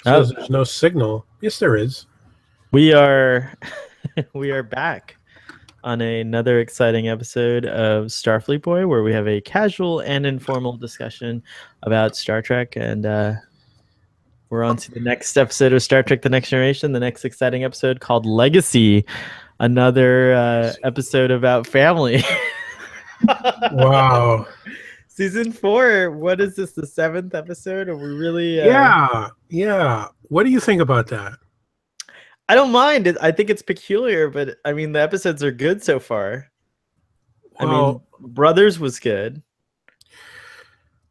Oh, Says there's no signal. Yes, there is. we are we are back on another exciting episode of Starfleet Boy, where we have a casual and informal discussion about Star Trek, and we're on to the next episode of Star Trek: The Next Generation, the next exciting episode called Legacy, another episode about family. Wow. Season 4. What is this? The seventh episode? Are we really? Yeah, yeah. What do you think about that? I don't mind it. I think it's peculiar, but I mean the episodes are good so far. I mean, Well, Brothers was good.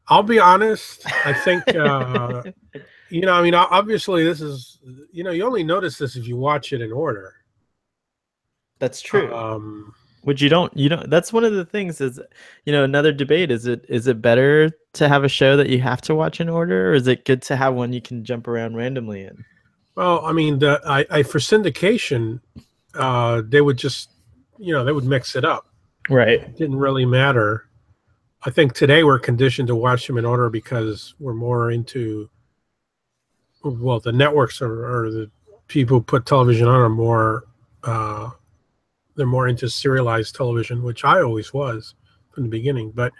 I'll be honest. I think I mean, obviously, this is you only notice this if you watch it in order. That's true. Um, Which you don't that's one of the things is another debate is it better to have a show that you have to watch in order, or is it good to have one you can jump around randomly in? well, I mean, I for syndication, they would just they would mix it up. Right. It didn't really matter. I think today we're conditioned to watch them in order because we're more into, well, the networks or the people who put television on are more uh, they're more into serialized television, which I always was from the beginning. But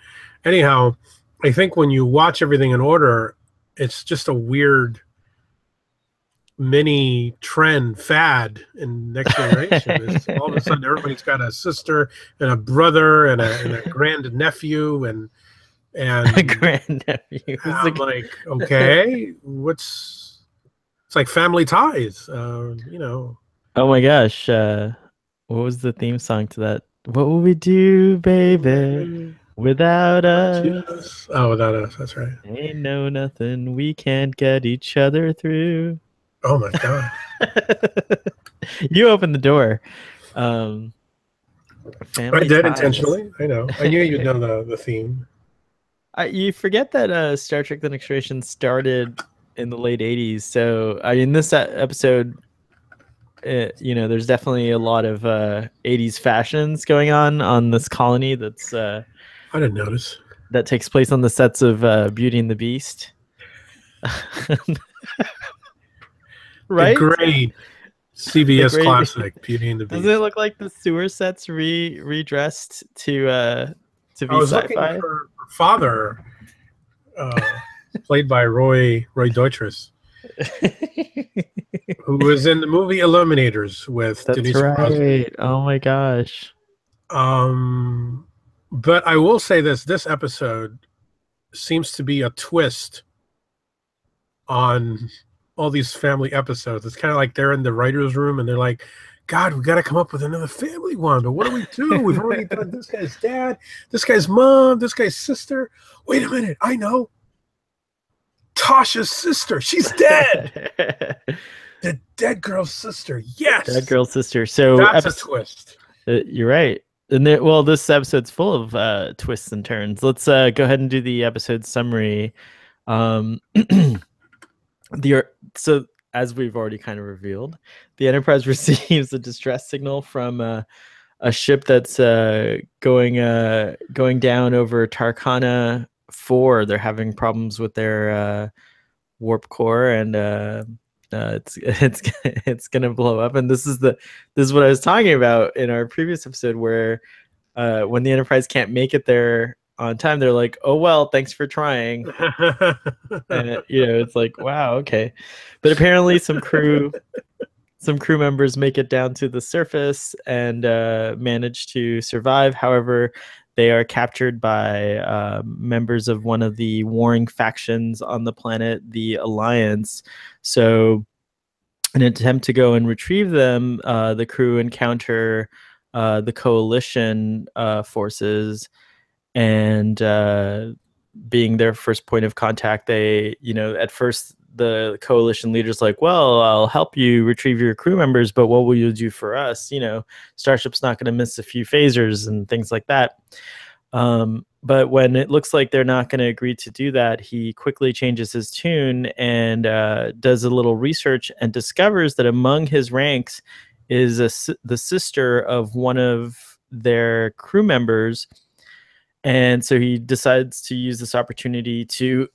anyhow, I think when you watch everything in order, it's just a weird mini trend fad in Next Generation. Is all of a sudden everybody's got a sister and a brother and a grand nephew and Grandnephew. I'm like, okay, it's like family ties, Oh my gosh. What was the theme song to that? What will we do, baby, without us? yes. Oh, without us, that's right. Ain't no nothing we can't get each other through. Oh my god. You opened the door. Um, I Family did ties. intentionally. I know. I knew you'd know the theme. You forget that Star Trek: The Next Generation started in the late '80s. So, I mean, this episode, there's definitely a lot of '80s fashions going on this colony I didn't notice. that takes place on the sets of Beauty and the Beast. The Right? great The CBS great. classic, Beauty and the Doesn't it Beast. look like the sewer sets redressed to I be was looking sci-fi? for Father, uh, played by Roy Deutris, who was in the movie Eliminators with That's Denise Crosby. right. Oh my gosh. Um, but I will say this episode seems to be a twist on all these family episodes. It's kind of like they're in the writer's room and they're like, God, we got to come up with another family one. But what do we do? We've already done this guy's dad, this guy's mom, this guy's sister. Wait a minute. I know. Tasha's sister. She's dead. The dead girl's sister. That Yes. girl's sister. So, That's a twist. you're right. And well, this episode's full of twists and turns. Let's go ahead and do the episode summary. Um, the so as we've already kind of revealed, the Enterprise receives a distress signal from a ship that's going down over Tarkana IV. They're having problems with their warp core, and it's gonna blow up. And this is what I was talking about in our previous episode, where when the Enterprise can't make it there on time, they're like, "Oh well, thanks for trying." And it's like, wow, okay. But apparently, some crew members make it down to the surface and manage to survive. However, they are captured by members of one of the warring factions on the planet, the Alliance. So, in an attempt to go and retrieve them, the crew encounter the Coalition forces, and being their first point of contact, they, at first the coalition leader's like, well, I'll help you retrieve your crew members, but what will you do for us? Starship's not going to miss a few phasers and things like that. But when it looks like they're not going to agree to do that, he quickly changes his tune and does a little research and discovers that among his ranks is the sister of one of their crew members. And so he decides to use this opportunity to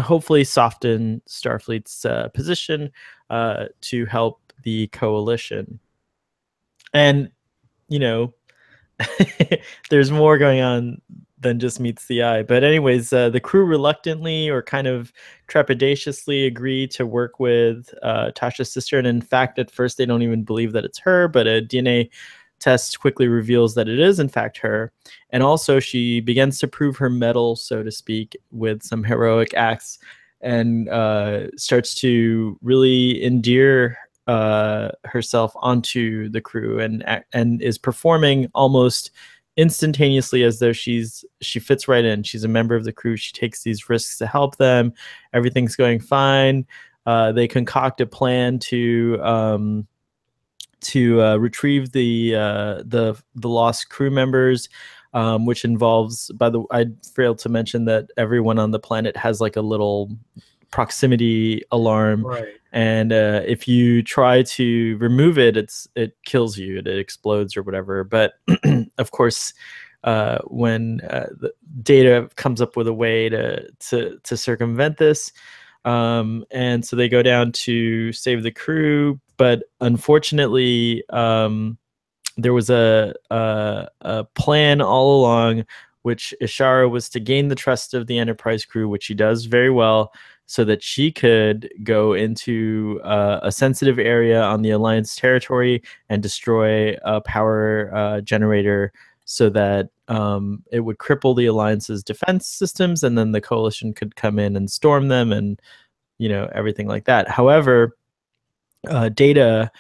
hopefully soften Starfleet's position to help the coalition. And, you know, there's more going on than just meets the eye. But anyways, the crew reluctantly or kind of trepidatiously agree to work with Tasha's sister. And in fact, at first they don't even believe that it's her, but a DNA test quickly reveals that it is in fact her. And also she begins to prove her mettle, so to speak, with some heroic acts, and starts to really endear herself onto the crew, and is performing almost instantaneously as though she fits right in. She's a member of the crew. She takes these risks to help them. Everything's going fine. They concoct a plan to retrieve the lost crew members, which involves, I failed to mention that everyone on the planet has like a little proximity alarm, Right. and if you try to remove it, it kills you. It explodes or whatever. But of course, when the Data comes up with a way to circumvent this, and so they go down to save the crew. But unfortunately, there was a plan all along, which Ishara was to gain the trust of the Enterprise crew, which she does very well, so that she could go into a sensitive area on the Alliance territory and destroy a power generator, so that it would cripple the Alliance's defense systems, and then the Coalition could come in and storm them, and everything like that. However, Data,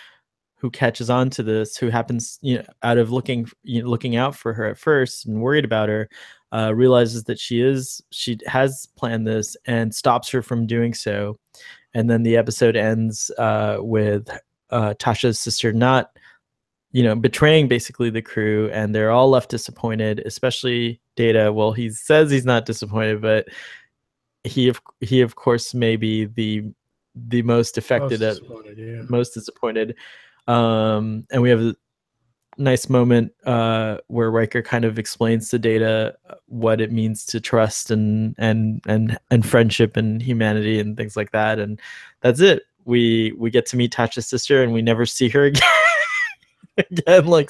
who catches on to this, who happens, out of looking out for her at first and worried about her, realizes that she has planned this and stops her from doing so. And then the episode ends with Tasha's sister not, betraying basically the crew, and they're all left disappointed, especially Data. Well, he says he's not disappointed, but he of course may be the most affected, most disappointed. And we have a nice moment where Riker kind of explains to Data what it means to trust and friendship and humanity and things like that. And that's it. We get to meet Tasha's sister, and we never see her again. Again, like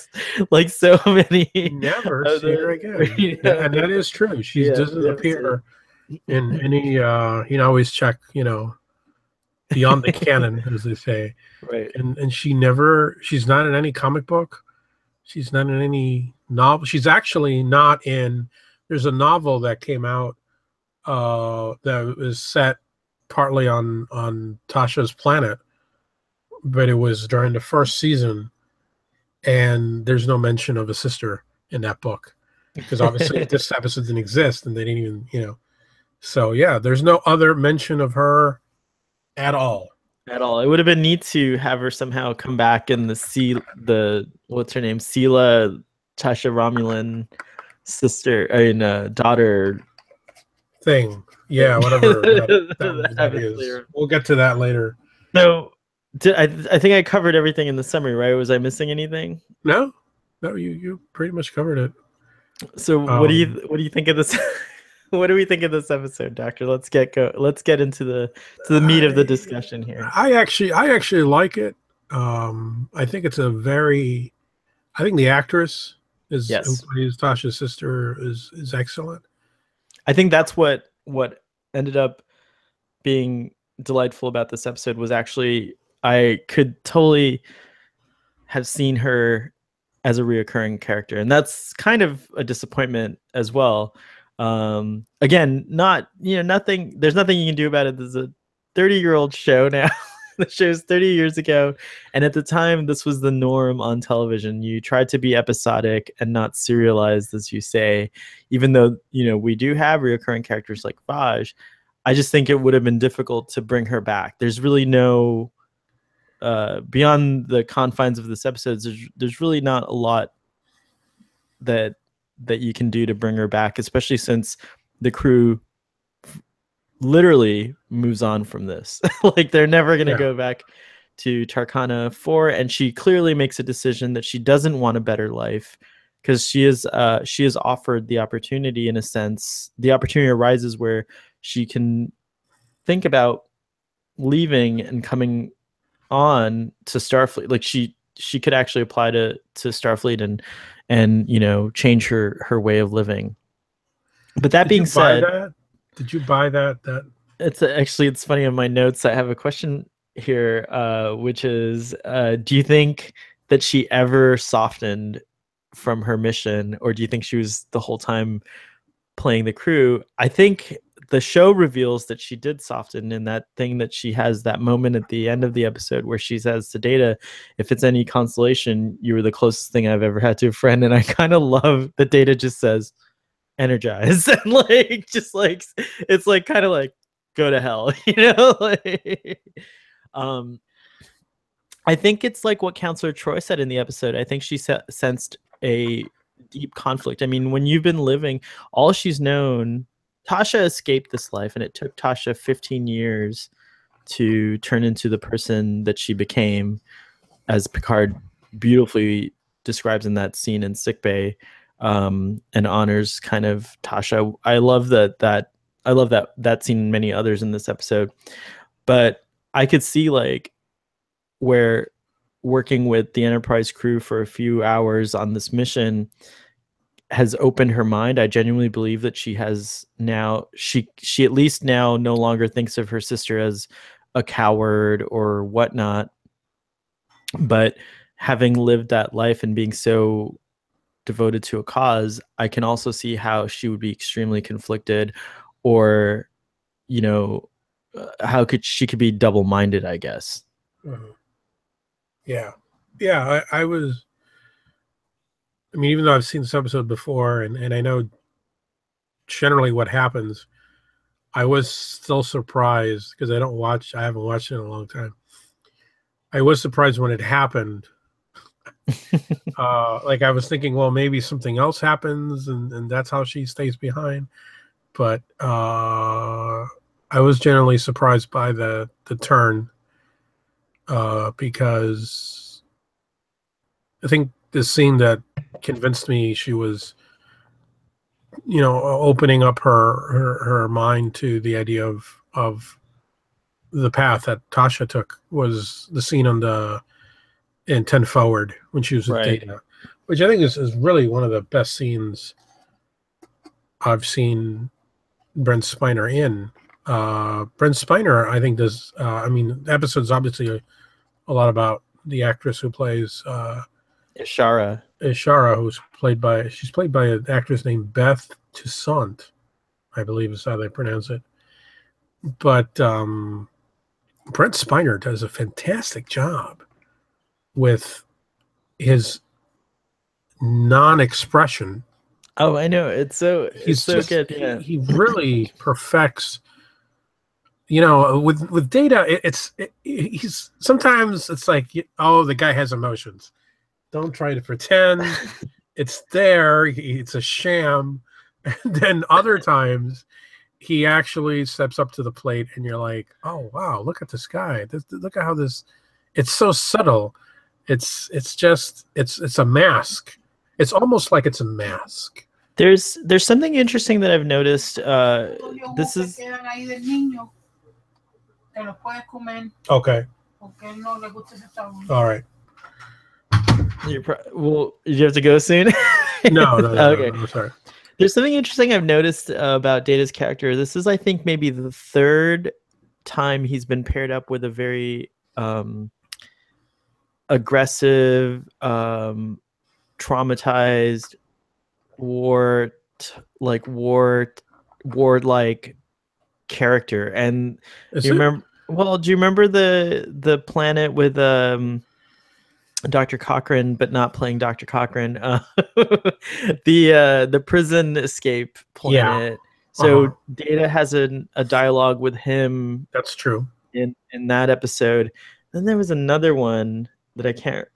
so many. Never see her again. And that is true. She doesn't appear in any. Always check. Beyond the canon, as they say. Right. And she's not in any comic book. She's not in any novel. She's actually not in. There's a novel that came out that was set partly on Tasha's planet, but it was during the first season, and there's no mention of a sister in that book, because obviously this episode didn't exist, and they didn't even, So yeah, there's no other mention of her at all. It would have been neat to have her somehow come back in what's her name, Sela, Tasha Romulan sister, daughter thing. Yeah, whatever that is. We'll get to that later. No, I think I covered everything in the summary, right? Was I missing anything? No, you pretty much covered it. So what do you think of this? What do we think of this episode, Doctor? Let's get into the meat of the discussion here. I actually like it. I think it's I think the actress who plays Tasha's sister is excellent. I think that's what ended up being delightful about this episode was actually I could totally have seen her as a reoccurring character, and that's kind of a disappointment as well. Again, nothing. There's nothing you can do about it. There's a 30-year-old show now. The show's 30 years ago, and at the time, this was the norm on television. You tried to be episodic and not serialized, as you say. Even though we do have reoccurring characters like Vaj, I just think it would have been difficult to bring her back. There's really no beyond the confines of this episode. There's really not a lot that you can do to bring her back, especially since the crew literally moves on from this. Like they're never going to go back to Tarkana IV, and she clearly makes a decision that she doesn't want a better life, because she is offered the opportunity. In a sense, the opportunity arises where she can think about leaving and coming on to Starfleet. Like she could actually apply to Starfleet and change her way of living. But that Did you being buy said, that? Did you buy that? it's funny. In my notes, I have a question here, which is, do you think that she ever softened from her mission, or do you think she was the whole time playing the crew? I think the show reveals that she did soften in that thing, that she has that moment at the end of the episode where she says to Data, if it's any consolation, you were the closest thing I've ever had to a friend. And I kind of love that Data just says, energize, and like, just like, it's like kind of like, go to hell, like, um I think it's like what Counselor Troy said in the episode. I think she sensed a deep conflict. I mean, when you've been living, all she's known, Tasha escaped this life, and it took Tasha 15 years to turn into the person that she became, as Picard beautifully describes in that scene in sickbay, and honors kind of Tasha. I love that scene and many others in this episode. But I could see like where working with the Enterprise crew for a few hours on this mission has opened her mind. I genuinely believe that she has now, she at least now no longer thinks of her sister as a coward or whatnot. But having lived that life and being so devoted to a cause, I can also see how she would be extremely conflicted, or how she could be double-minded, I guess. Uh-huh. Yeah. I was. I mean, even though I've seen this episode before, and I know generally what happens, I was still surprised because I haven't watched it in a long time. I was surprised when it happened. Like I was thinking, well, maybe something else happens, and that's how she stays behind. But I was generally surprised by the turn, because I think the scene that convinced me she was, opening up her mind to the idea of the path that Tasha took was the scene in 10 Forward when she was with Right. Data, which I think is really one of the best scenes I've seen Brent Spiner in. Brent Spiner, I think, does. The episode's obviously a lot about the actress who plays Ishara. Ishara, she's played by an actress named Beth Toussaint, I believe is how they pronounce it. But Brent Spiner does a fantastic job with his non-expression. Oh, I know. It's so good. Yeah. He really perfects. With Data, he's sometimes it's like, oh, the guy has emotions. Don't try to pretend. It's there. It's a sham. And then other times, he actually steps up to the plate, and you're like, oh wow, look at this guy. Look at how this. It's so subtle. It's a mask. It's almost like it's a mask. There's something interesting that I've noticed. This is okay. All right. Well, you have to go soon. No, Okay. No, sorry. There's something interesting I've noticed about Data's character. This is, I think, maybe the third time he's been paired up with a very aggressive, traumatized, ward-like character. And do you remember the planet with Dr. Cochran, but not playing Dr. Cochran, the prison escape planet? Yeah. So Data has a dialogue with him. That's true. In that episode. Then there was another one that I can't.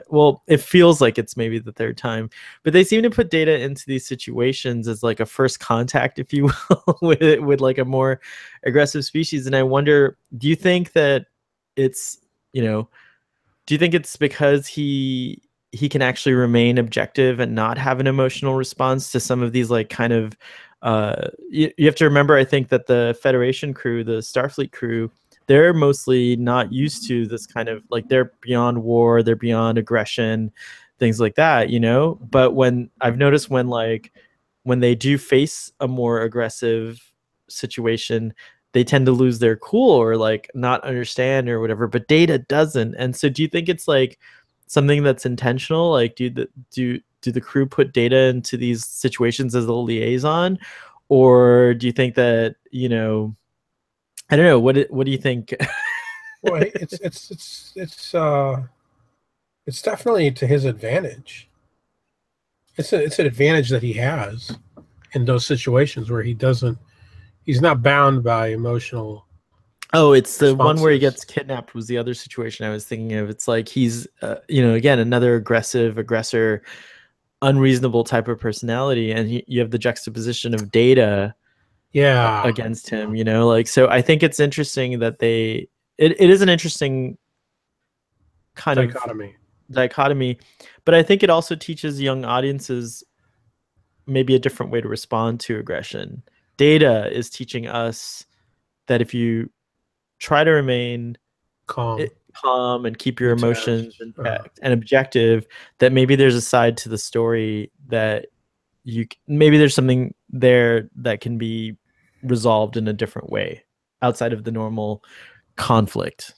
Well, it feels like it's maybe the third time, but they seem to put Data into these situations as like a first contact, if you will, with like a more aggressive species. And I wonder, do you think that it's, do you think it's because he he can actually remain objective and not have an emotional response to some of these like kind of you have to remember, I think, that the Federation crew, the Starfleet crew, they're mostly not used to this kind of like, they're beyond war, they're beyond aggression, things like that, you know. But when I've noticed when they do face a more aggressive situation, they tend to lose their cool or like not understand or whatever, but Data doesn't. And so do you think it's like something that's intentional? Like do the crew put Data into these situations as a liaison, or do you think that, you know, I don't know, what do you think? Well, it's definitely to his advantage. It's an advantage that he has in those situations where he's not bound by emotional Oh, it's the one where he responses. gets kidnapped was the other situation I was thinking of. It's like he's, you know, again, another aggressive aggressor, unreasonable type of personality, and you have the juxtaposition of Data Yeah, against him, you know, like, so I think it's interesting that it is an interesting kind of dichotomy. dichotomy, but I think it also teaches young audiences maybe a different way to respond to aggression. Data is teaching us that if you try to remain Calm, calm and keep your emotions detached. intact and objective, that maybe there's a side to the story that maybe there's something there that can be resolved in a different way outside of the normal conflict.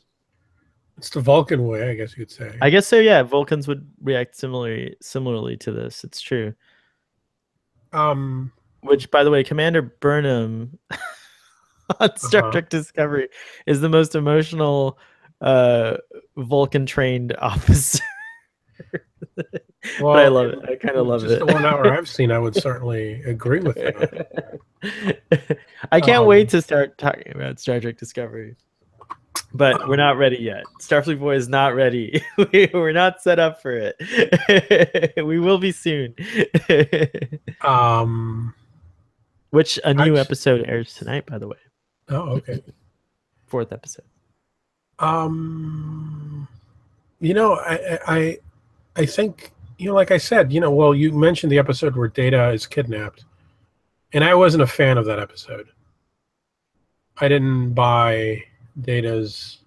It's the Vulcan way, I guess you could say. I guess so. Yeah, Vulcans would react similarly to this. It's true. Um, Which, by the way, Commander Burnham on Star uh-huh. Trek Discovery is the most emotional uh, Vulcan trained officer. But I Well, love it. I kind of love just it. the 1 hour I've seen, I would certainly agree with that. I can't wait Um, to start talking about Star Trek Discovery. But we're not ready yet. Starfleet Boy is not ready. We're not set up for it. We will be soon. um, Which a I, new episode airs tonight, by the way. oh, okay. Fourth episode. Um, you know, I think, like I said, well, you mentioned the episode where Data is kidnapped, and I wasn't a fan of that episode. I didn't buy Data's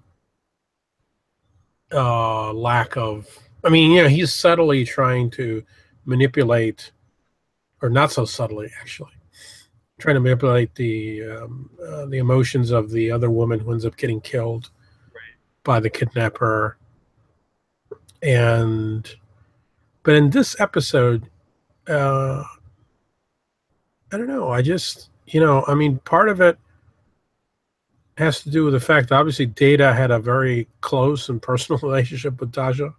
lack of. I mean, he's subtly trying to manipulate, or not so subtly, actually, trying to manipulate the emotions of the other woman who ends up getting killed by the kidnapper. But in this episode, I don't know. I just, I mean, part of it has to do with the fact that obviously Data had a very close and personal relationship with Tasha,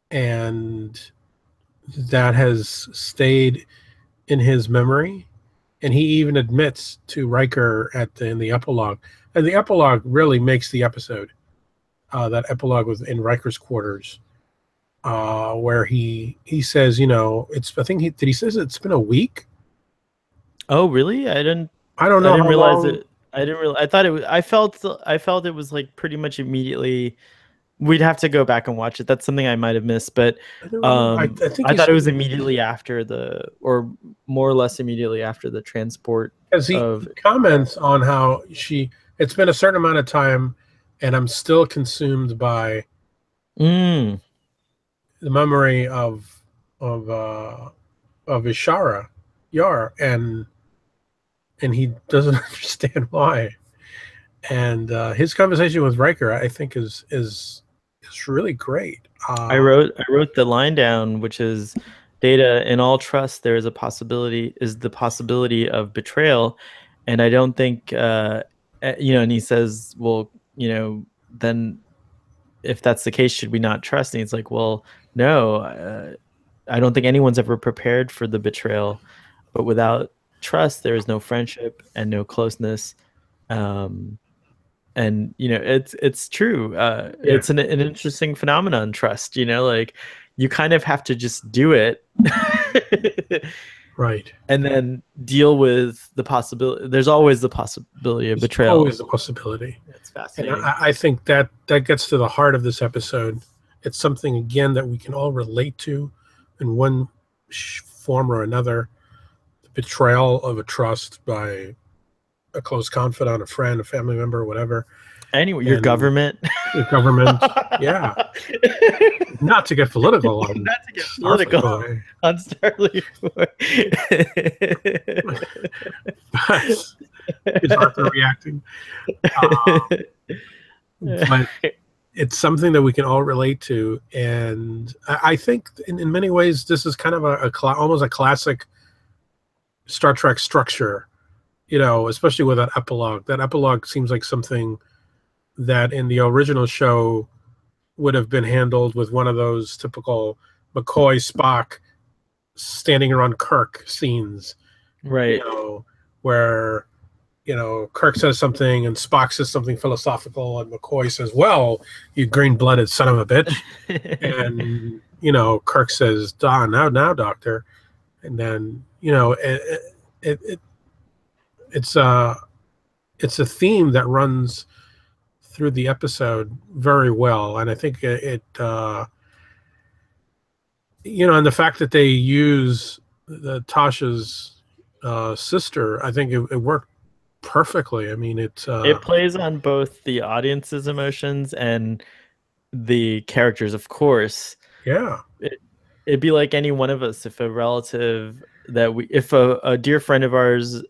and that has stayed in his memory. And he even admits to Riker in the epilogue, and the epilogue really makes the episode. That epilogue was in Riker's quarters, where he says, it's. I think he says it's been a week. Oh, really? I don't I know didn't how realize long. it. I didn't realize. I thought it was. I felt it was like pretty much immediately. We'd have to go back and watch it. That's something I might have missed, but I don't know. I think I he thought it said was immediately after or more or less immediately after the transport because he of comments on how it's been a certain amount of time, and I'm still consumed by Mm. the memory of Ishara Yar, and he doesn't understand why. And his conversation with Riker, I think, is really great. I wrote the line down, which is Data, in all trust there is the possibility of betrayal, and I don't think you know, and he says, well, you know, then if that's the case, should we not trust? And he's like, well, no, I don't think anyone's ever prepared for the betrayal, but without trust there is no friendship and no closeness. um and you know, it's true. Yeah, It's an interesting phenomenon, trust, you know, like you kind of have to just do it right. and then deal with the possibility. There's always the possibility of There's betrayal. always a possibility, It's and fascinating. I think that gets to the heart of this episode, it's something again that we can all relate to in one form or another. The betrayal of a trust by a close confidant, a friend, a family member, whatever. Anyway, your And government. the government, yeah. Not to get political on Not to get Starfleet, political boy. on Starfleet. But is Arthur reacting? But it's something that we can all relate to, and I think in many ways this is kind of almost a classic Star Trek structure, especially with that epilogue. That epilogue seems like something that in the original show would have been handled with one of those typical McCoy Spock standing around Kirk scenes, right? Where Kirk says something and Spock says something philosophical, and McCoy says, "Well, you green-blooded son of a bitch," and Kirk says, now, Doctor," and then it's a theme that runs through the episode very well, and I think and the fact that they use Tasha's sister, I think it worked perfectly. I mean, it plays on both the audience's emotions and the characters, of course. Yeah. It'd be like any one of us if a relative if a dear friend of ours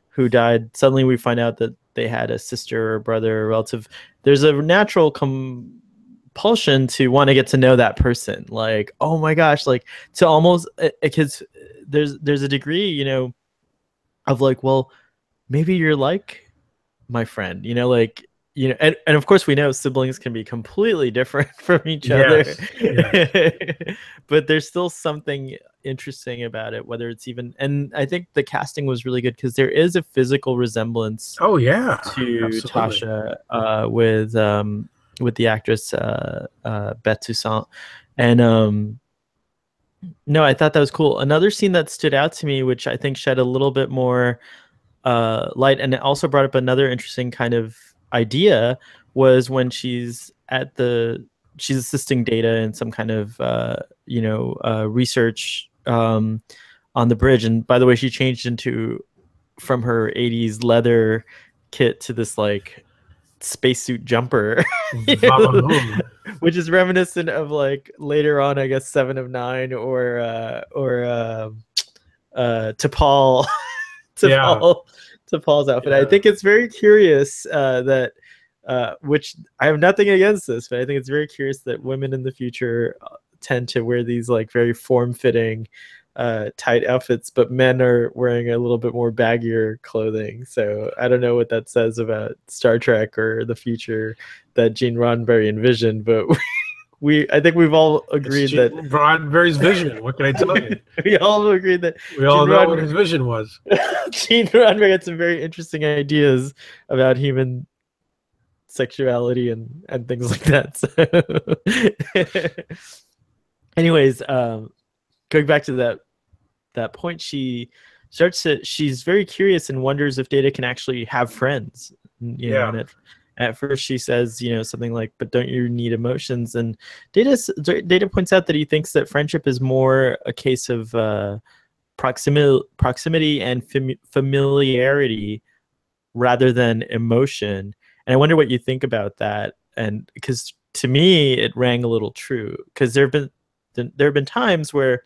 who died, suddenly we find out that they had a sister or brother or relative. There's a natural compulsion to want to get to know that person. Like, oh my gosh, like to almost, because there's a degree, of like, well, maybe you're like my friend, like, and of course we know siblings can be completely different from each other. Yes. But there's still something interesting about it, whether it's even, and I think the casting was really good because there is a physical resemblance to absolutely. Tasha with the actress Beth Toussaint. And no, I thought that was cool. Another scene that stood out to me, which I think shed a little bit more light, and it also brought up another interesting kind of idea, was when she's assisting Data in some kind of research on the bridge. And by the way, she changed from her 80s leather kit to this like spacesuit jumper, which is reminiscent of like later on, I guess, Seven of Nine or T'Pol. T'Pol's outfit. Yeah. I think it's very curious that which I have nothing against this, but I think it's very curious that women in the future tend to wear these like very form-fitting tight outfits, but men are wearing a little bit more baggier clothing. So I don't know what that says about Star Trek or the future that Gene Roddenberry envisioned, but I think we've all agreed that Roddenberry's vision. What can I tell you? We all agreed that we all know what his vision was. Gene Roddenberry had some very interesting ideas about human sexuality and things like that. So anyways, going back to that point, she's very curious and wonders if Data can actually have friends. And at first she says, something like, "But don't you need emotions?" And Data points out that he thinks that friendship is more a case of proximity and familiarity rather than emotion. And I wonder what you think about that. And because to me it rang a little true, because there have been times where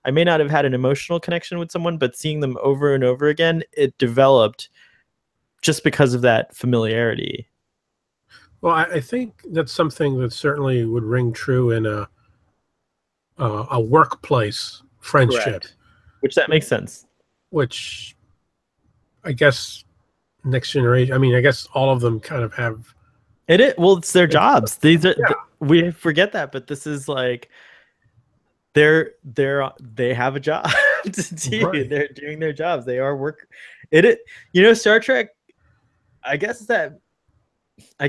I may not have had an emotional connection with someone, but seeing them over and over again, it developed just because of that familiarity. Well, I think that's something that certainly would ring true in a workplace friendship. Correct. Which that makes sense. Which I guess Next Generation, I guess all of them kind of have it. Well, it's their jobs. These are we forget that, but this is like they have a job to do. Right. They're doing their jobs. They are work. Star Trek, I guess I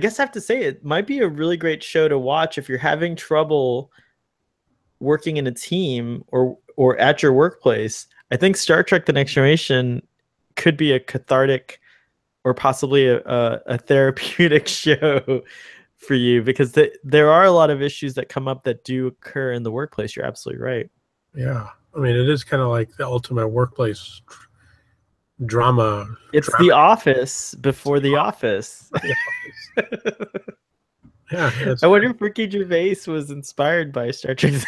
have to say it might be a really great show to watch if you're having trouble working in a team or at your workplace. I think Star Trek: The Next Generation could be a cathartic or possibly a therapeutic show for you because there are a lot of issues that come up that do occur in the workplace. You're absolutely right. Yeah, I mean, it is kind of like the ultimate workplace drama. It's the office before the office. Yeah, I wonder if Ricky Gervais was inspired by Star Trek.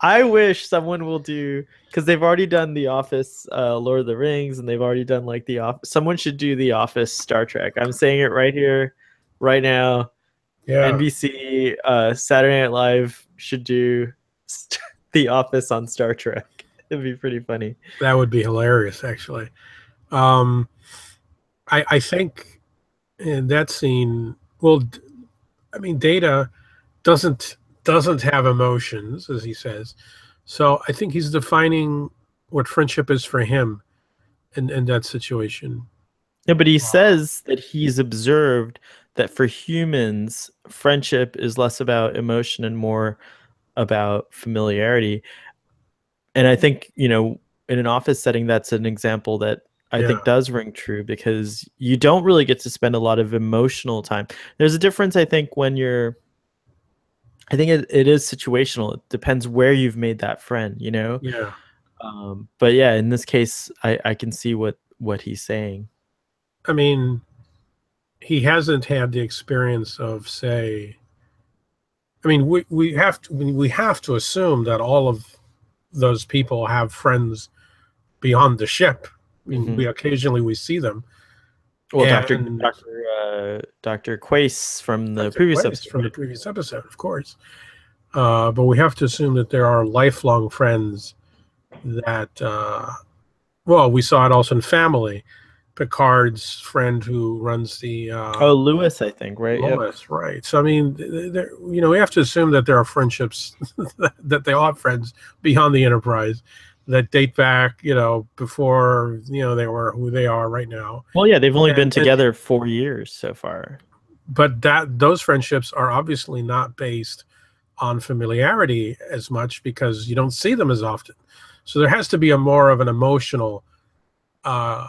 I wish someone will do because they've already done The Office, Lord of the Rings, and they've already done like The Office. Someone should do The Office Star Trek. I'm saying it right here, right now. yeah, NBC, Saturday Night Live should do The Office on Star Trek. It'd be pretty funny. that would be hilarious, actually. Um, I think in that scene, well, I mean, Data doesn't have emotions, as he says. So I think he's defining what friendship is for him in that situation. Yeah, but he says that he's observed that for humans, friendship is less about emotion and more about familiarity. And I think, in an office setting, that's an example that I Yeah, think does ring true because you don't really get to spend a lot of emotional time. There's a difference, I think, I think it is situational. It depends where you've made that friend, yeah. But yeah, in this case, I can see what he's saying. I mean, he hasn't had the experience of, say, I mean, we have to assume that all of those people have friends beyond the ship. I mean, Hmm. we see them, Well, and Dr. Quace from the Dr. previous Quest episode, from the right? previous episode, of course. But we have to assume that there are lifelong friends that, well, we saw it also in Family. Picard's friend who runs the Oh, Lewis, I think, right? Yep. Lois, right? So I mean, we have to assume that there are friendships that they all have friends beyond the Enterprise that date back, before they were who they are right now. Well, yeah, they've only been And together 4 years so far. but those friendships are obviously not based on familiarity as much because you don't see them as often. So there has to be a more of an emotional uh,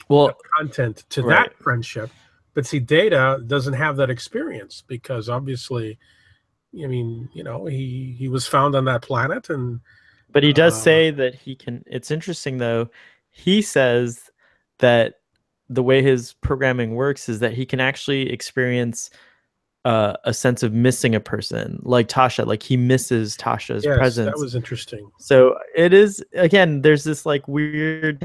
Well, content to that right. friendship. But see, Data doesn't have that experience because obviously, I mean, he was found on that planet, and But he does uh, say that he can. It's interesting though. He says that the way his programming works is that he can actually experience a sense of missing a person, like Tasha. Like he misses Tasha's yes, that presence. was interesting. So it is again. There's this like weird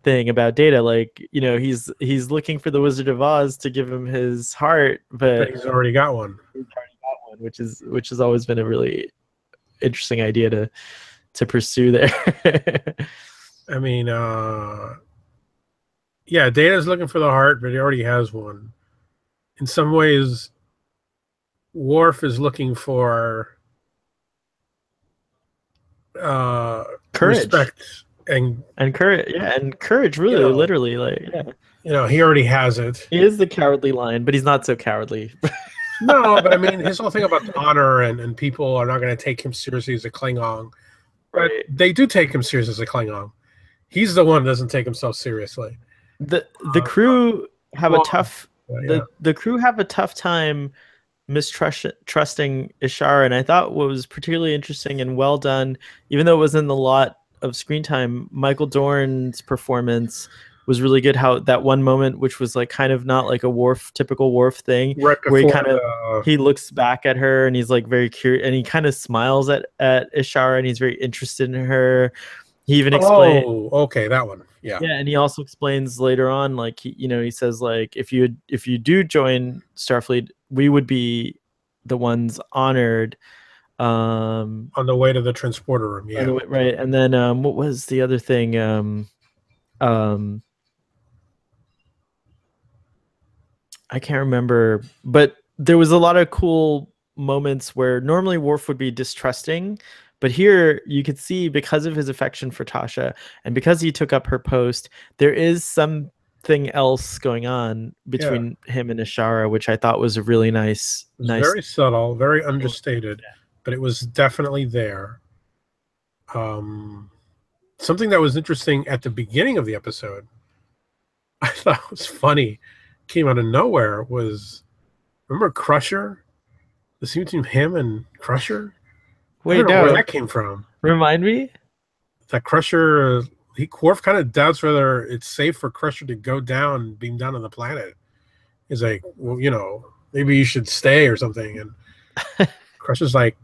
thing about Data. Like he's looking for the Wizard of Oz to give him his heart, But but he's already got one. he's already got one, which has always been a really interesting idea to pursue there. I mean, yeah, Data's looking for the heart, but he already has one. In some ways, Worf is looking for Courage respect, and and courage, yeah, and courage. you Really, know, literally, like yeah, he already has it. he is the cowardly lion, but he's not so cowardly. No, but I mean, his whole thing about honor and people are not going to take him seriously as a Klingon, but Right. they do take him seriously as a Klingon. He's the one that doesn't take himself seriously. The Uh, crew have a well, tough yeah, the crew have a tough time trusting Ishara, and I thought what was particularly interesting and well done, even though it wasn't a lot of screen time, Michael Dorn's performance was really good. How that one moment, which was like kind of not like a typical Worf thing, right where before the he looks back at her and he's like very curious, and he kind of smiles at Ishara, and he's very interested in her. He even explained, oh, okay, that one, yeah, yeah, and he also explains later on, like he says like if you do join Starfleet, we would be the ones honored. on the way to the transporter room, On yeah, the way, right, and then what was the other thing? Um, I can't remember, but there was a lot of cool moments where normally Worf would be distrusting, but here you could see because of his affection for Tasha and because he took up her post, there is something else going on yeah. between him and Ishara, which I thought was a really It was nice very subtle, very thing. understated, but it was definitely there. Um, Something that was interesting at the beginning of the episode I thought was funny, came out of nowhere was, remember Crusher? The scene between him and Crusher? I don't Wait, know where no. that came from. Remind me? That Crusher, Worf kind of doubts whether it's safe for Crusher to go down and beam down on the planet. He's like, well, maybe you should stay or something. And Crusher's like,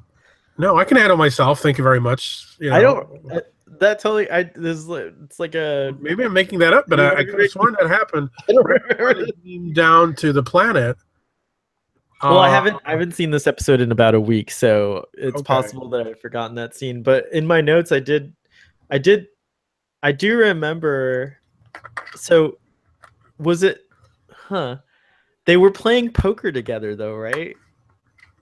no, I can handle myself. Thank you very much. I don't. That totally. It's like a. Maybe I'm making that up, but I could have sworn that happened I don't right before remember they this. beamed down to the planet. Well, I haven't seen this episode in about a week, so it's Okay. possible that I've forgotten that scene. But in my notes, I did, I do remember. So was it? Huh. They were playing poker together, though, right?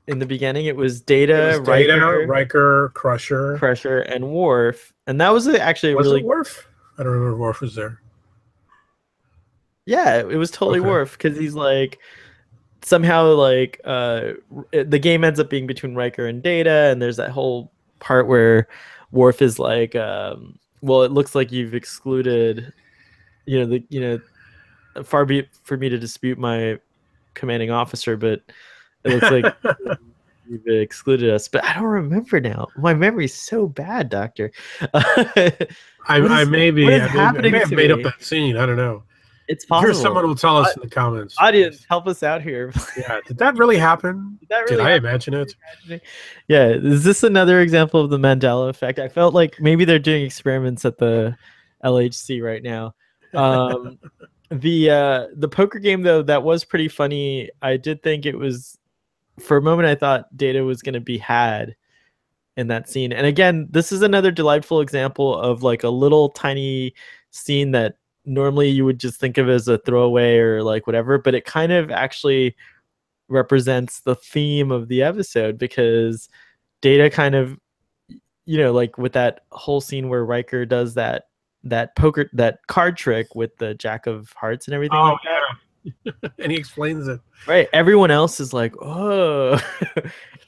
In the beginning, it was It was Data, Data, Riker, Riker, Crusher. Crusher, and Worf, and that was actually a Was it really. Worf? I don't remember if Worf was there. Yeah, it was totally Okay. Worf because he's like somehow like the game ends up being between Riker and Data, and there's that whole part where Worf is like, well, it looks like you've excluded, far be it for me to dispute my commanding officer, but it looks like you've excluded us. But I don't remember now. My memory's so bad, Doctor. I may What is I may happening have to made up me? that scene. I don't know. It's I'm sure someone possible. will tell us in the comments. Audience, help us out here. Yeah, did that really happen? Did that Did really I happen? imagine it? Yeah, is this another example of the Mandela effect? I felt like maybe they're doing experiments at the LHC right now. Um, the poker game though, that was pretty funny. I did think it was, for a moment I thought Data was going to be had in that scene. And again, this is another delightful example of like a little tiny scene that normally you would just think of as a throwaway or like whatever, but it kind of actually represents the theme of the episode because Data kind of, like with that whole scene where Riker does that card trick with the Jack of Hearts and everything Oh like that. yeah, and he explains it. Right. Everyone else is like, oh,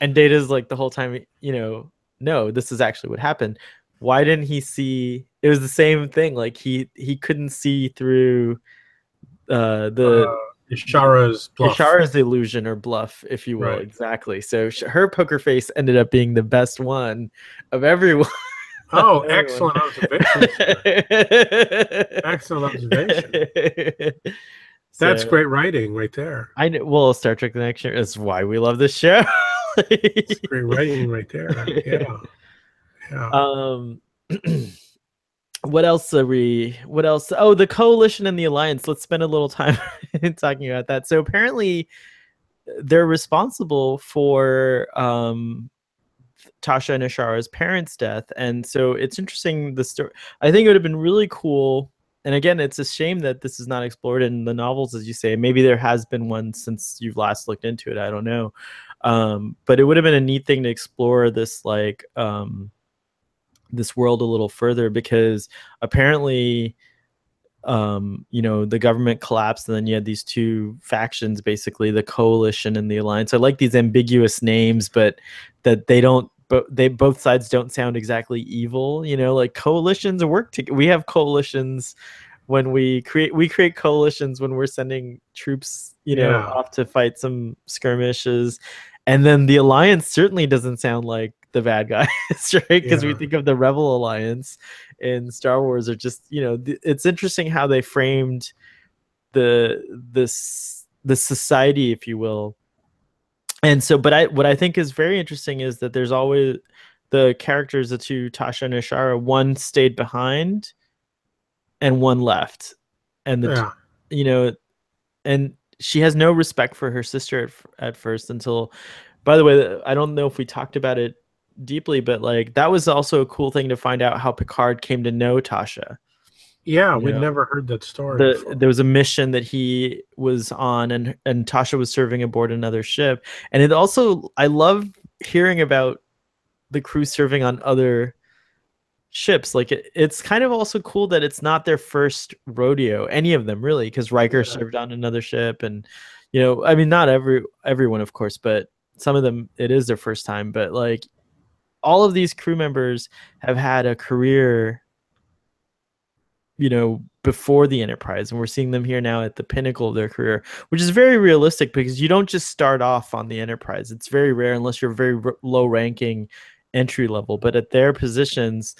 and Data's like the whole time, no, this is actually what happened. Why didn't he see? It was the same thing. Like he couldn't see through the Ishara's bluff. Ishara's illusion or bluff, if you will. Right. Exactly. So her poker face ended up being the best one of everyone. Oh, Everyone. excellent observation, sir. Excellent observation. That's So great writing right there. I know. Well, Star Trek: The Next Generation is why we love this show. It's great writing right there. Yeah. Yeah. What else are we? What else? Oh, the coalition and the alliance. Let's spend a little time talking about that. So apparently, they're responsible for Tasha and Ishara's parents' death, and so it's interesting. The story. I think it would have been really cool. And again, it's a shame that this is not explored in the novels, as you say. Maybe there has been one since you've last looked into it. I don't know. But it would have been a neat thing to explore this, like this world a little further, because apparently the government collapsed and then you had these two factions, basically the coalition and the alliance. I like these ambiguous names, but that they don't, but they both sides don't sound exactly evil, like coalitions work together. We have coalitions when we create coalitions when we're sending troops, Yeah. off to fight some skirmishes. And then the alliance certainly doesn't sound like the bad guys, right? Because we Yeah. think of the Rebel Alliance in Star Wars, or just, it's interesting how they framed the society, if you will. And so, but what I think is very interesting is that there's always the characters, the two, Tasha and Ishara, one stayed behind and one left. And Yeah. and she has no respect for her sister at first until, by the way, I don't know if we talked about it deeply, but like that was also a cool thing to find out how Picard came to know Tasha. Yeah. We'd never heard that story before. There was a mission that he was on, and Tasha was serving aboard another ship. And it also, I love hearing about the crew serving on other ships. Like it's kind of also cool that it's not their first rodeo, any of them really, because Riker served on another ship, and I mean, not everyone, of course, but some of them it is their first time. But like all of these crew members have had a career before the Enterprise, and we're seeing them here now at the pinnacle of their career, which is very realistic because you don't just start off on the Enterprise. It's very rare unless you're very low ranking entry level, but at their positions,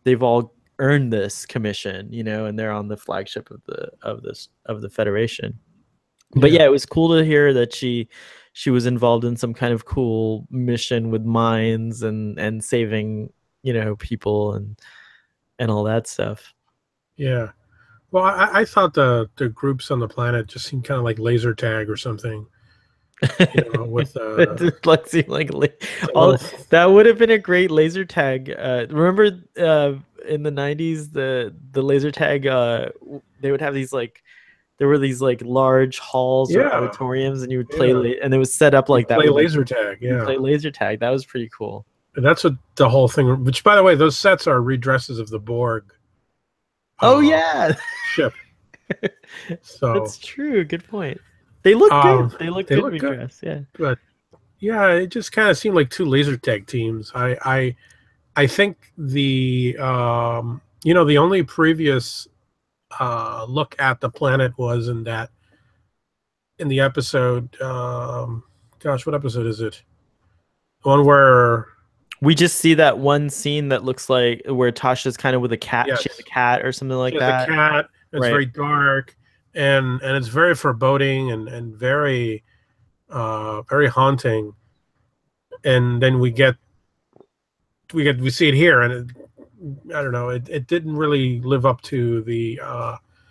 they've all earned this commission, and they're on the flagship of the Federation. But yeah, it was cool to hear that she was involved in some kind of cool mission with mines and saving, people and all that stuff. Yeah. Well, I thought the groups on the planet just seemed kind of like laser tag or something. With all that would have been a great laser tag. Remember in the 90s the laser tag they would have these there were these large halls or auditoriums, and you would play and it was set up like that. Play laser tag, you play laser tag. That was pretty cool. And that's what the whole thing. Which, by the way, those sets are redresses of the Borg. Oh yeah, ship. So that's true. Good point. They look good. They look good redress. Yeah, but yeah, it just kind of seemed like two laser tag teams. I think the the only previous look at the planet was in the episode. Gosh, what episode is it? The one where we just see that one scene that looks like where Tasha's kind of with a cat. Yes. She has a cat or something like that. A cat. It's very dark and it's very foreboding and very very haunting. And then we see it here, and I don't know. It didn't really live up to the.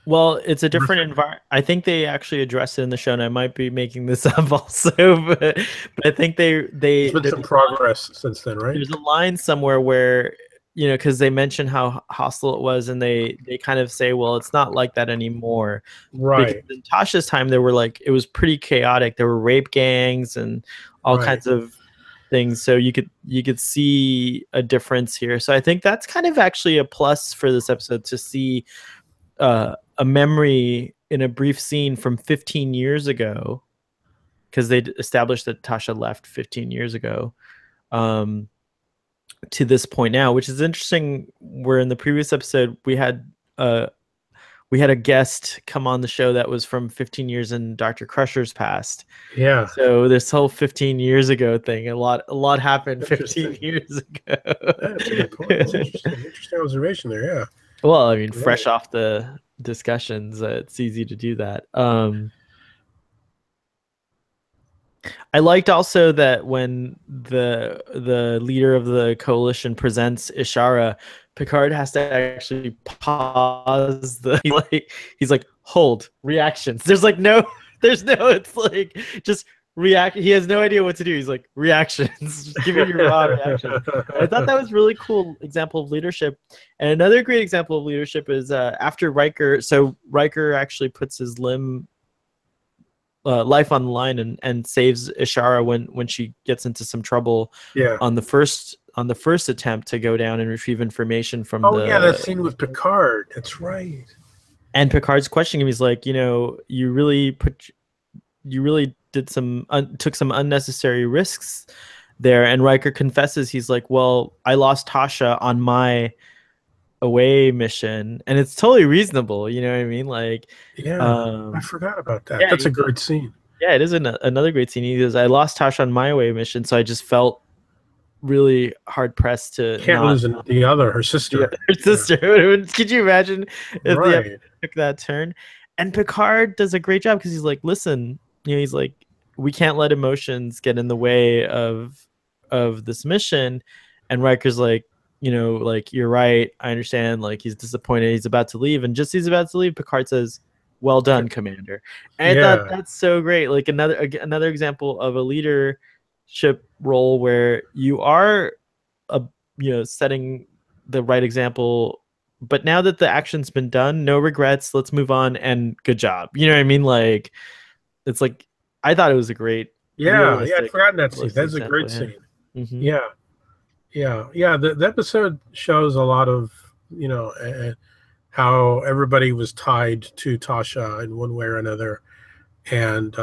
Well, it's a different environment. I think they actually addressed it in the show, and I might be making this up also, but I think there's been some progress since then, right? There's a line somewhere where because they mention how hostile it was, and they kind of say, well, it's not like that anymore, right? Because in Tasha's time, there were it was pretty chaotic. There were rape gangs and all kinds of things, so you could see a difference here. So I think that's kind of actually a plus for this episode, to see a memory in a brief scene from 15 years ago, because they established that Tasha left 15 years ago, to this point now, which is interesting. Where in the previous episode we had a guest come on the show that was from 15 years in Dr. Crusher's past. Yeah. So this whole 15 years ago thing, a lot happened 15 years ago. That's a good point. That's interesting observation there. Yeah. Well, I mean, fresh off the discussions, it's easy to do that. I liked also that when the leader of the coalition presents Ishara, Picard has to actually pause he's like, hold, reactions. There's no, it's like, just react. He has no idea what to do. He's like, reactions. Just give me your raw reaction. I thought that was really cool example of leadership. And another great example of leadership is after Riker. So Riker actually puts his life on the line and saves Ishara when she gets into some trouble. Yeah. On the first attempt to go down and retrieve information from that scene with Picard. That's right. And Picard's questioning him. He's like, you really took some unnecessary risks there. And Riker confesses. He's like, well, I lost Tasha on my away mission, and it's totally reasonable. You know what I mean? I forgot about that. That's a great scene. Yeah, it is another great scene. He goes, I lost Tasha on my away mission, so I just felt really hard pressed to can't lose her sister. Her sister. Could you imagine if the episode took that turn? And Picard does a great job, because he's like, listen, he's like, we can't let emotions get in the way of this mission. And Riker's like, you're right. I understand. He's disappointed. He's about to leave. And just as he's about to leave, Picard says, well done, Commander. And I thought that's so great. Another example of a leadership role where you are setting the right example, but now that the action's been done, no regrets, let's move on, and good job. You know what I mean? It's like, I thought it was a great I'd forgotten that scene. That's a great scene. Mm-hmm. The episode shows a lot of how everybody was tied to Tasha in one way or another, and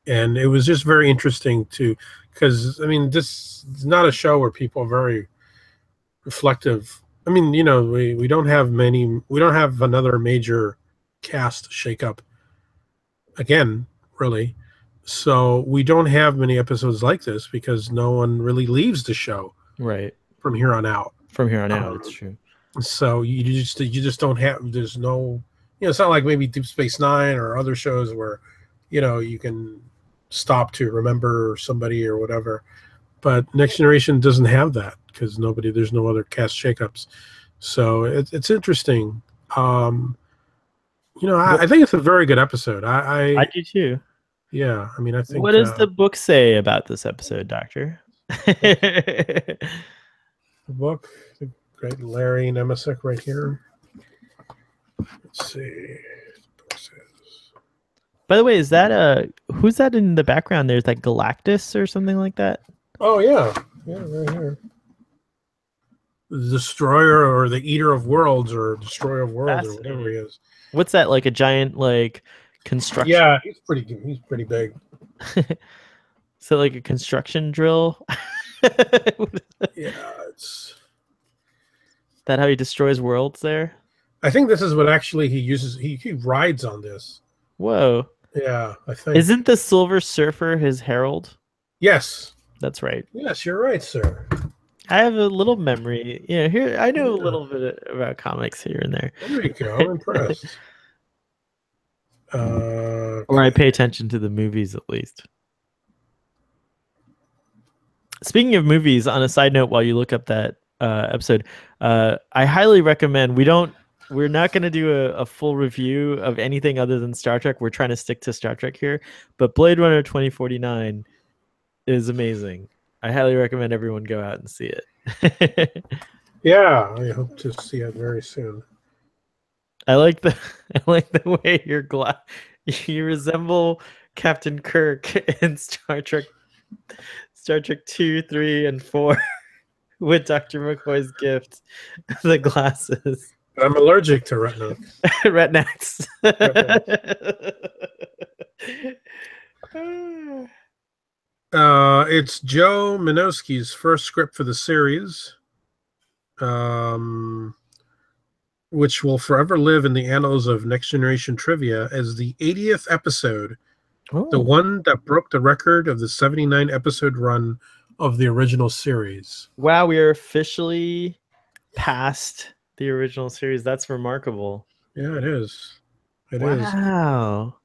it was just very interesting because I mean, this is not a show where people are very reflective I mean, we don't have many. We don't have another major cast shakeup again, really. So we don't have many episodes like this because no one really leaves the show Right. from here on out. From here on out, it's true. So you just don't have. There's no. It's not like maybe Deep Space Nine or other shows where, you can stop to remember somebody or whatever. But Next Generation doesn't have that because there's no other cast shakeups. So it's interesting. I think it's a very good episode. I do too. Yeah, I mean, I What think does the book say about this episode, Doctor? the book, the great Larry Nemesic right here. Let's see. By the way, is that who's that in the background there? Is that Galactus or something like that? Oh yeah, right here. The Destroyer or the Eater of Worlds or Destroyer of Worlds or whatever he is. What's that, like a giant construction? Yeah, he's pretty big. So like a construction drill? Yeah, it's that how he destroys worlds there? I think this is what actually he uses. He rides on this. Whoa. Yeah, I think. Isn't the Silver Surfer his herald? Yes. That's right. Yes, you're right, sir. I have a little memory. Here I know a little bit about comics here and there. There you go. I'm impressed. Or I pay attention to the movies at least. Speaking of movies, on a side note, while you look up that episode, I highly recommend. We're not going to do a full review of anything other than Star Trek. We're trying to stick to Star Trek here, but Blade Runner 2049 is amazing. I highly recommend everyone go out and see it. Yeah, I hope to see it very soon. I like the way you resemble Captain Kirk in Star Trek 2, 3, and 4 with Dr. McCoy's gift, the glasses. I'm allergic to retina. Retinax. It's Joe Minowski's first script for the series, which will forever live in the annals of Next Generation trivia as the 80th episode, the one that broke the record of the 79 episode run of the original series. Wow, we are officially past the original series. That's remarkable. Yeah, it is. It is. Wow.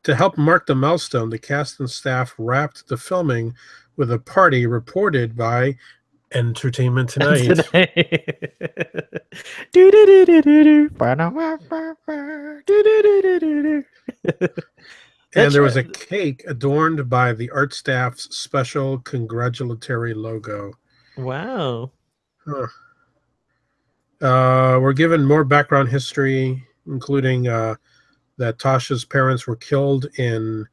To help mark the milestone, the cast and staff wrapped the filming with a party reported by Entertainment Tonight. And there was a cake adorned by the art staff's special congratulatory logo. Wow. Huh. We're given more background history, including that Tasha's parents were killed in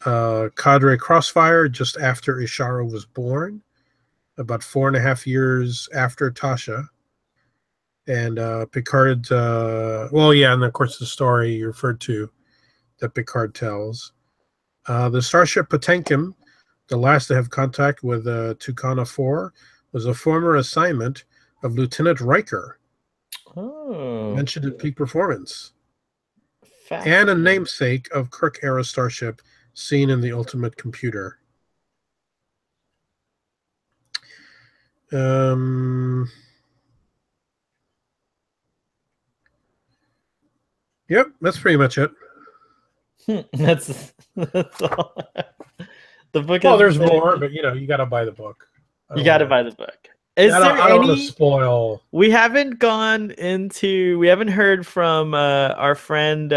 Cadre Crossfire just after Ishara was born, about 4.5 years after Tasha. And Picard, and of course the story you referred to that Picard tells. The starship Potemkin, the last to have contact with Tarkana IV, was a former assignment of Lieutenant Riker, mentioned in Peak Performance, and a namesake of Kirk-era starship seen in the Ultimate Computer. Yep, that's pretty much it. That's all. The book. Well, there's more, but you got to buy the book. You got to buy the book. I don't want to spoil. We haven't heard from our friend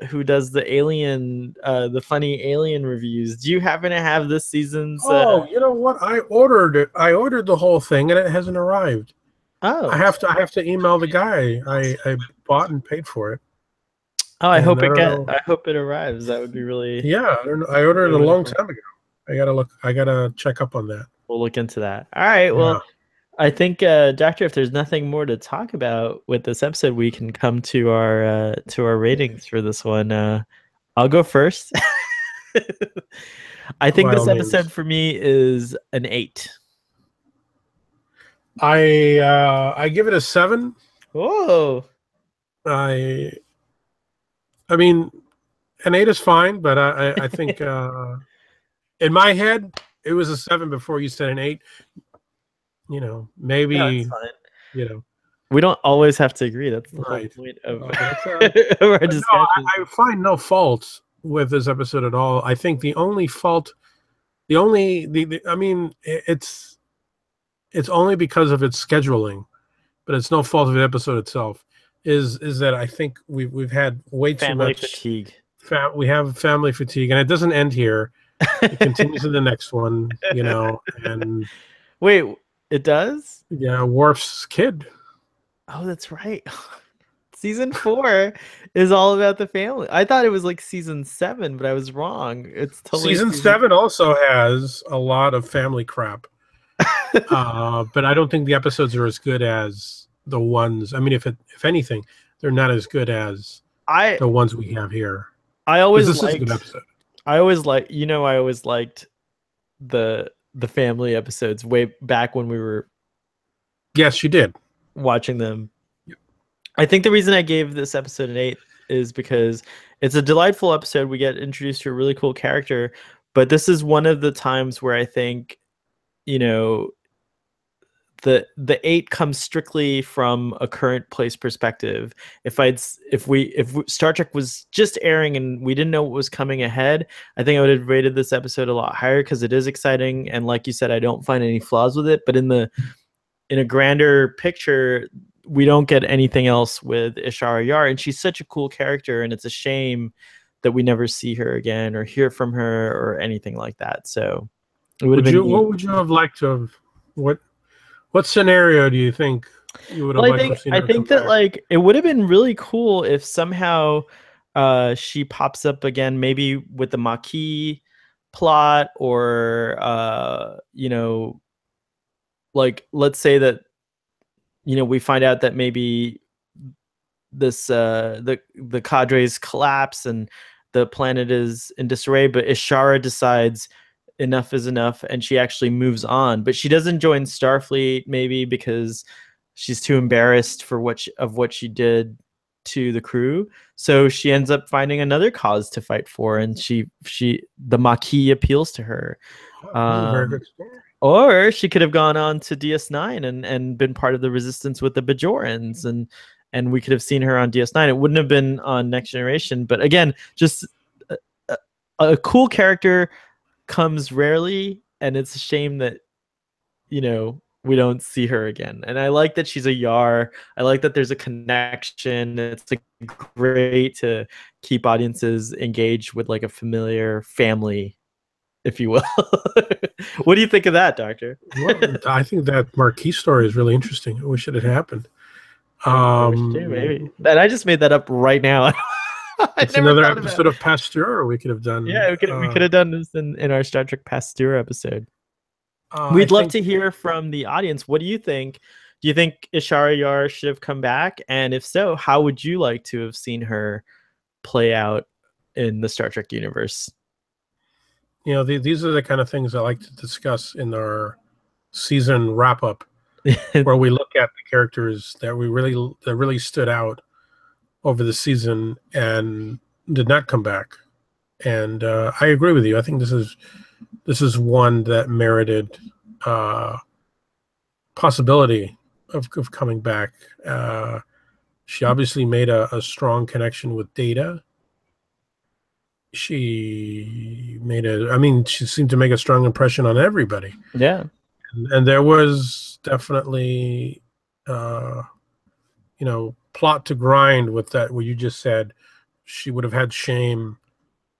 who does the funny alien reviews. Do you happen to have this season's? You know what? I ordered it. I ordered the whole thing, and it hasn't arrived. Oh, I have to email the guy. I bought and paid for it. Oh, I hope it arrives. That would be really. Yeah, I ordered it a long time ago. I gotta check up on that. We'll look into that. All right. Well, I think, Doctor, if there's nothing more to talk about with this episode, we can come to our ratings for this one. I'll go first. I think this episode for me is an 8. I give it a 7. Whoa. I I mean, an 8 is fine, but I think in my head it was a 7 before you said an 8. No, it's Maybe, fine. you know, We don't always have to agree. That's the whole right. point of, But it's of our but no, discussion. I find no faults with this episode at all. I think the only fault, I mean, it's only because of its scheduling, but it's no fault of the episode itself. Is that I think we've had way too Family much. fatigue. We have family fatigue, and it doesn't end here. It continues in the next one, and Wait, it does? yeah, Worf's kid. Oh, that's right. Season 4 is all about the family. I thought it was like season 7, but I was wrong. It's totally Season season. 7 also has a lot of family crap, but I don't think the episodes are as good as the ones. I mean, if anything, they're not as good as I the ones we have here. I Because always this is a good liked episode. I always liked the family episodes way back when we were Yes, you did. watching them. Yep. I think the reason I gave this episode an 8 is because it's a delightful episode. We get introduced to a really cool character, but this is one of the times where I think, you know, the 8 comes strictly from a current place perspective. If Star Trek was just airing and we didn't know what was coming ahead, I think I would have rated this episode a lot higher because it is exciting, and like you said, I don't find any flaws with it. But in a grander picture, we don't get anything else with Ishara Yar, and she's such a cool character, and it's a shame that we never see her again or hear from her or anything like that. So it would have been neat. What would you have liked to have? What scenario do you think you would have Well, liked to have seen I her come think that back? like it would have been really cool if somehow she pops up again, maybe with the Maquis plot, or like let's say that we find out that maybe this the cadres collapse and the planet is in disarray, but Ishara decides enough is enough and she actually moves on, but she doesn't join Starfleet, maybe because she's too embarrassed for what she did to the crew. So she ends up finding another cause to fight for, and the Maquis appeals to her. Oh, this is a very um good story. or she could have gone on to DS9 and been part of the resistance with the Bajorans, and we could have seen her on DS9. It wouldn't have been on Next Generation, but again, just a, a cool character comes rarely, and it's a shame that we don't see her again. And I like that she's a Yar. I like that there's a connection. It's like great to keep audiences engaged with like a familiar family, if you will. What do you think of that, Doctor? Well, I think that Marquis story is really interesting. I wish it had happened. I wish too, maybe. And I just made that up right now. I It's never another thought about episode it. of Pasteur we could have done. Yeah, we could have done this in our Star Trek Pasteur episode. I We'd love think to hear from the audience. What do you think? Do you think Ishara Yar should have come back? And if so, how would you like to have seen her play out in the Star Trek universe? these are the kind of things I like to discuss in our season wrap up, where we look at the characters that really stood out over the season and did not come back. And I agree with you. I think this is one that merited possibility of coming back. She obviously made a strong connection with Data. She seemed to make a strong impression on everybody. Yeah. And there was definitely, plot to grind with that. What you just said, she would have had shame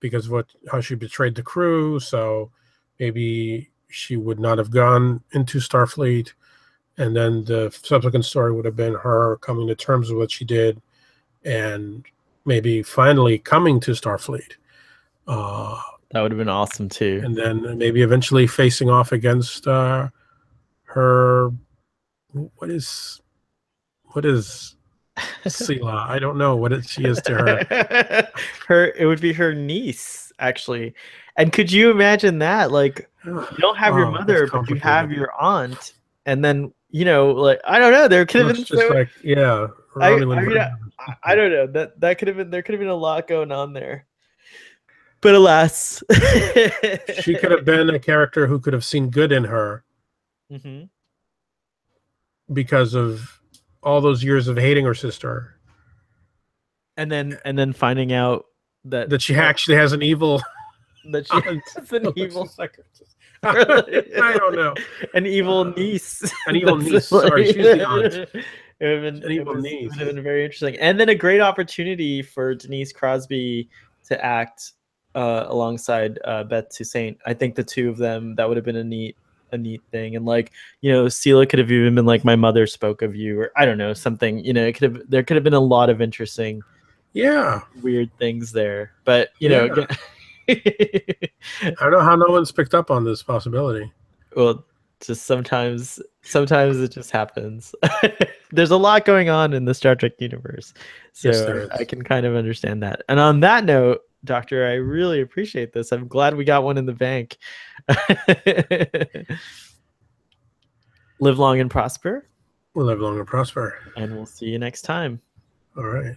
because of how she betrayed the crew. So maybe she would not have gone into Starfleet. And then the subsequent story would have been her coming to terms with what she did and maybe finally coming to Starfleet. That would have been awesome too. And then maybe eventually facing off against her. What is Sela? I don't know what she is to her. It would be her niece, actually. And could you imagine that? Like, you don't have your Oh, mother, that's but you have complicated. your aunt, and then you know, like I don't know, there could have Looks been just so like, yeah, I Romulan mean version of I something. don't know that could have been there could have been a lot going on there, but alas. She could have been a character who could have seen good in her Hmm. because of all those years of hating her sister. And then finding out that That she actually has an evil that she aunt. has an Which evil is like, I don't know. an evil Uh, niece. an evil That's niece. like, Sorry, she's the aunt. An it evil would niece. have been very interesting, and then a great opportunity for Denise Crosby to act alongside Beth Toussaint. I think the two of them, that would have been a neat thing. And like, you know, Sela could have even been like, my mother spoke of you, or I don't know, something, you know, there could have been a lot of interesting Yeah. weird things there. But you know, Yeah. again, I don't know how no one's picked up on this possibility. well, just sometimes it just happens. There's a lot going on in the Star Trek universe, Yes, so there I is. can kind of understand that. And on that note, Doctor, I really appreciate this. I'm glad we got one in the bank. Live long and prosper, We'll live long and prosper. and we'll see you next time. All right.